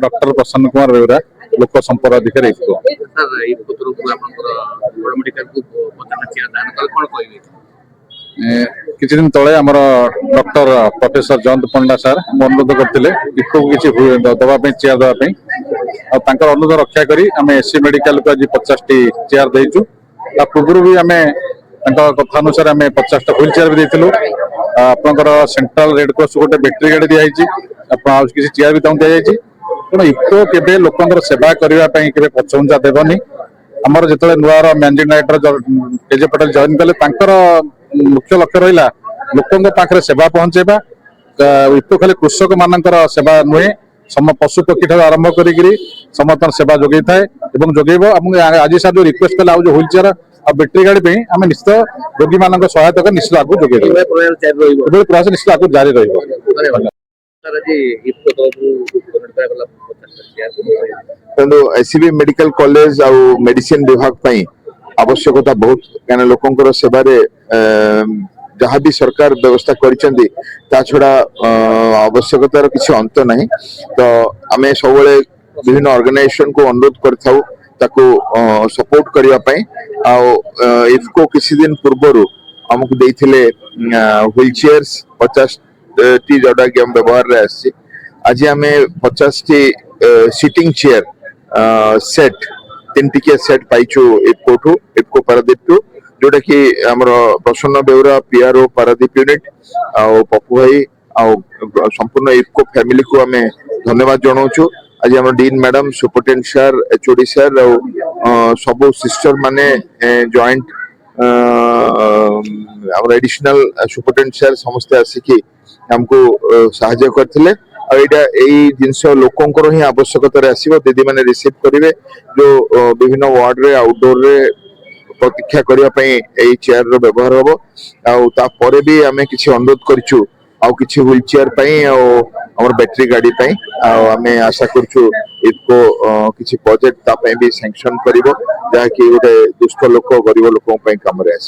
Doctor प्रसन्न कुमार बेउरा लोक संपर्क अधिकारी इफको। किसी दिन तले आमर डॉक्टर प्रोफेसर जयंत पंडा सर अनुरोध करते इफको किसी दवाई चेयर दवाई अनुरोध रक्षा करी आम एससी मेडिकल को आज 50 टी चेयर देचु। पूर्व भी आम कथा अनुसार आम 50 टा व्हील चेयर भी देलु। आपंकर सेंट्रल रेड क्रॉस गोटे बैटेरी गाड़ी दिखाई किसी चेयर भी दिखाई तेणु इफको केवे लोकर सेवा करने के पछघुंचा देवनी। आमर जो नुआर managing director KJ Patel join कले मुख्य लक्ष्य रहा लोकों पाखे सेवा पहुंचेबा। इफको खाली कृषक मानकर सेवा नुहे पशु पक्षी ठार आरंभ करी समस्त सेवा जोगे थाए जोगेब। आज सर जो रिक्वेस्ट कले आज व्हील चेयर आ बैटेरी गाड़ी आम निश्चित रोगी मान सहायता निश्चित आगे जोगे प्रयास निश्चित आगे जारी रही। एससीबी मेडिकल कॉलेज आ मेडिसिन विभाग आवश्यकता बहुत क्या लोकंर सेवा जहाँ भी सरकार व्यवस्था करिसेंती ता छड़ा आवश्यकतार किसी अंत नहीं। तो आम सब विभिन्न ऑर्गेनाइजेशन को अनुरोध करथाउ ताको सपोर्ट करिया पई। इफको किसी दिन पूर्व हमको देथिले व्हील चेयर्स 50 टी जोड़ा कि हम व्यवहार रे आसी। आज आम 50 टी सिटिंग चेयर सेट 3 टिकिया सेट पाइछु इफको पारादीप जोटा कि आमर प्रसन्न बेउरा पीआरओ पारादीप यूनिट पप्पू भाई संपूर्ण इफको फैमिली को आम धन्यवाद जनाऊँ। आज आम dean madam superintendent sir HOD sir सब सिस्टर माने जॉइंट एडिशनल सुपरटेंडेंट सर समस्ते आसिकी हमको साहाय्य करथिले। जिनस लोकंर ही आवश्यकता आसो दीदी मैंने रिसीव करेंगे जो विभिन्न वार्ड रे आउटडोर रे प्रतीक्षा करने चेयर रो व्यवहार हम भी आम किसी अनुरोध करूँ आउ किसी व्हील चेयर आम बैटेरी गाड़ी आम आशा करूँ इफको किसी प्रोजेक्ट भी सैंक्शन कर जहाँकि गोटे दुष्ट लोक गरीब लोक काम आस।